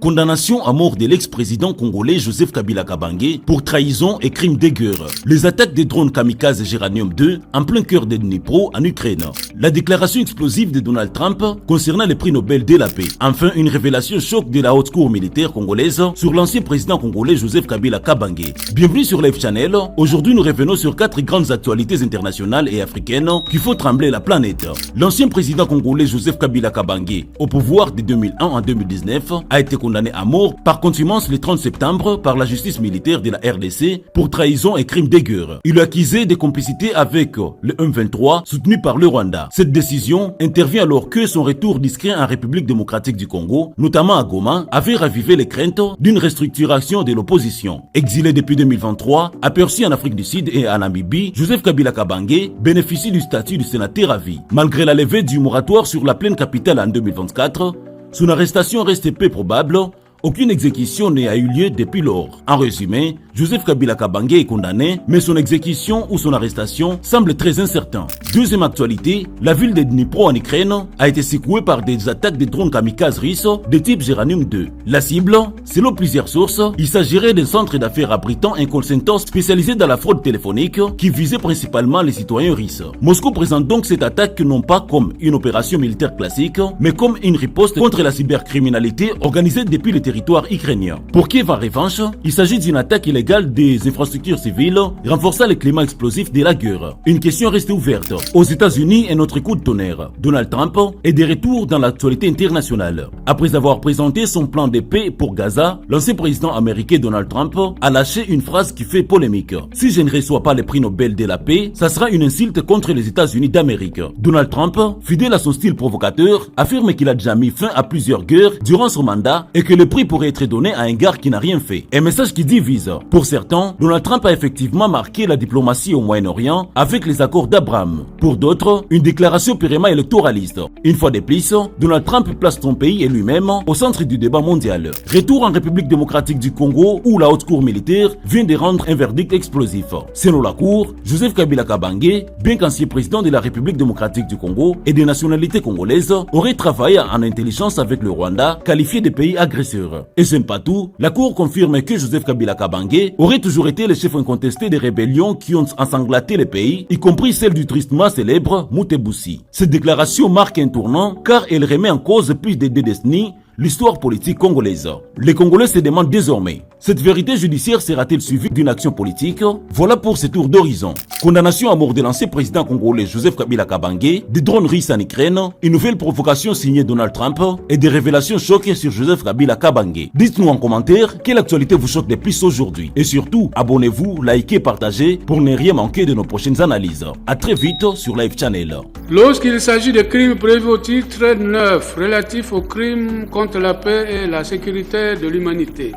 Condamnation à mort de l'ex-président congolais Joseph Kabila Kabange pour trahison et crime de guerre. Les attaques des drones kamikazes Géranium 2 en plein cœur de Dnipro en Ukraine. La déclaration explosive de Donald Trump concernant les prix Nobel de la paix. Enfin, une révélation choc de la haute cour militaire congolaise sur l'ancien président congolais Joseph Kabila Kabange. Bienvenue sur Live Channel. Aujourd'hui, nous revenons sur 4 grandes actualités internationales et africaines qui font trembler la planète. L'ancien président congolais Joseph Kabila Kabange, au pouvoir de 2001 à 2019, a été condamné à mort par contumace le 30 septembre par la justice militaire de la RDC pour trahison et crime de guerre. Il est accusé de complicité avec le M23 soutenu par le Rwanda. Cette décision intervient alors que son retour discret en République démocratique du Congo, notamment à Goma, avait ravivé les craintes d'une restructuration de l'opposition. Exilé depuis 2023, aperçu en Afrique du Sud et en Namibie, Joseph Kabila Kabange bénéficie du statut de sénateur à vie. Malgré la levée du moratoire sur la pleine capitale en 2024, son arrestation reste peu probable. Aucune exécution n'a eu lieu depuis lors. En résumé, Joseph Kabila Kabange est condamné, mais son exécution ou son arrestation semble très incertain. Deuxième actualité, la ville de Dnipro en Ukraine a été secouée par des attaques de drones kamikazes russes de type Géranium 2. La cible, selon plusieurs sources, il s'agirait d'un centre d'affaires abritant un call center spécialisé dans la fraude téléphonique qui visait principalement les citoyens russes. Moscou présente donc cette attaque non pas comme une opération militaire classique, mais comme une riposte contre la cybercriminalité organisée depuis le territoire ukrainien. Pour Kiev en revanche, il s'agit d'une attaque illégale des infrastructures civiles, renforçant le climat explosif de la guerre. Une question reste ouverte. Aux États-Unis, un autre coup de tonnerre. Donald Trump est de retour dans l'actualité internationale. Après avoir présenté son plan de paix pour Gaza, l'ancien président américain Donald Trump a lâché une phrase qui fait polémique. Si je ne reçois pas le prix Nobel de la paix, ça sera une insulte contre les États-Unis d'Amérique. Donald Trump, fidèle à son style provocateur, affirme qu'il a déjà mis fin à plusieurs guerres durant son mandat et que le prix pourrait être donné à un gars qui n'a rien fait. Un message qui divise. Pour certains, Donald Trump a effectivement marqué la diplomatie au Moyen-Orient avec les accords d'Abraham. Pour d'autres, une déclaration purement électoraliste. Une fois de plus, Donald Trump place son pays et lui-même au centre du débat mondial. Retour en République démocratique du Congo où la haute cour militaire vient de rendre un verdict explosif. Selon la cour, Joseph Kabila Kabange, bien qu'ancien président de la République démocratique du Congo et de nationalité congolaise, aurait travaillé en intelligence avec le Rwanda, qualifié de pays agresseur. Et ce n'est pas tout, la cour confirme que Joseph Kabila Kabange aurait toujours été le chef incontesté des rébellions qui ont ensanglanté le pays, y compris celle du tristement célèbre Mutebutsi. Cette déclaration marque un tournant car elle remet en cause plus de 2 décennies l'histoire politique congolaise. Les Congolais se demandent désormais, cette vérité judiciaire sera-t-elle suivie d'une action politique? Voilà pour ce tour d'horizon. Condamnation à mort de l'ancien président congolais Joseph Kabila Kabange, des drones russes en Ukraine, une nouvelle provocation signée Donald Trump et des révélations choquantes sur Joseph Kabila Kabange. Dites-nous en commentaire quelle actualité vous choque le plus aujourd'hui. Et surtout, abonnez-vous, likez, partagez pour ne rien manquer de nos prochaines analyses. A très vite sur Live Channel. Lorsqu'il s'agit de crimes prévus au titre 9 relatif aux crimes contre la paix et la sécurité de l'humanité,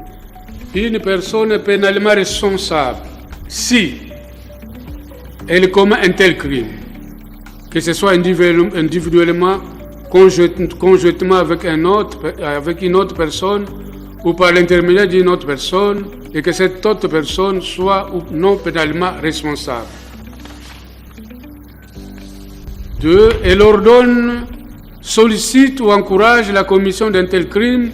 une personne est pénalement responsable si elle commet un tel crime, que ce soit individuellement, conjointement avec une autre personne ou par l'intermédiaire d'une autre personne, et que cette autre personne soit ou non pénalement responsable. 2. Elle ordonne, sollicite ou encourage la commission d'un tel crime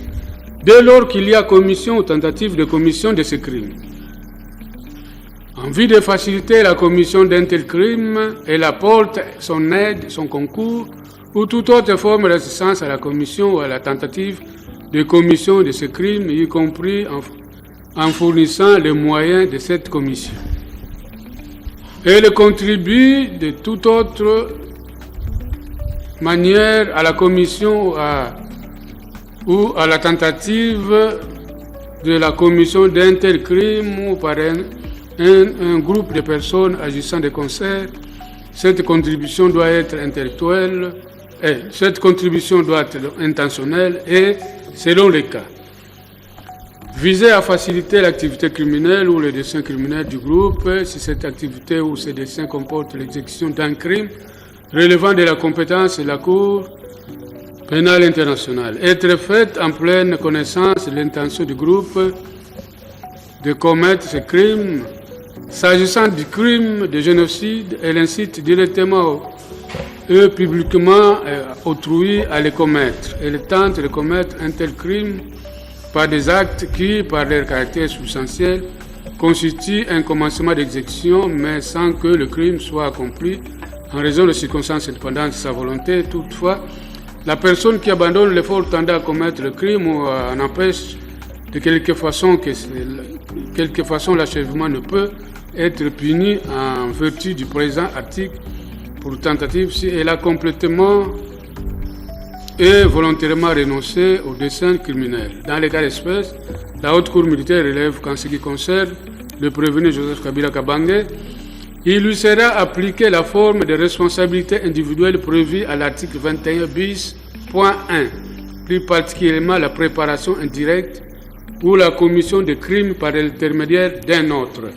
dès lors qu'il y a commission ou tentative de commission de ce crime. En vue de faciliter la commission d'un tel crime, elle apporte son aide, son concours ou toute autre forme d'assistance à la commission ou à la tentative de commission de ce crime, y compris en fournissant les moyens de cette commission. Elle contribue de toute autre manière à la commission ou à la tentative de la commission d'un tel crime ou par un groupe de personnes agissant de concert. Cette contribution doit être intellectuelle, cette contribution doit être intentionnelle et, selon les cas, viser à faciliter l'activité criminelle ou le dessein criminel du groupe si cette activité ou ce dessein comporte l'exécution d'un crime relevant de la compétence de la Cour pénale internationale. Être faite en pleine connaissance de l'intention du groupe de commettre ce crime. S'agissant du crime de génocide, elle incite directement et publiquement autrui à le commettre. Elle tente de commettre un tel crime par des actes qui, par leur caractère substantiel, constituent un commencement d'exécution, mais sans que le crime soit accompli en raison de circonstances indépendantes de sa volonté. Toutefois, la personne qui abandonne l'effort tendant à commettre le crime ou en empêche de quelque façon l'achèvement ne peut être puni en vertu du présent article pour tentative si elle a complètement et volontairement renoncé au dessein criminel. Dans les cas d'espèce, la Haute Cour militaire relève qu'en ce qui concerne le prévenu Joseph Kabila Kabange, il lui sera appliqué la forme de responsabilité individuelle prévue à l'article 21 bis.1, plus particulièrement la préparation indirecte ou la commission de crimes par l'intermédiaire d'un autre.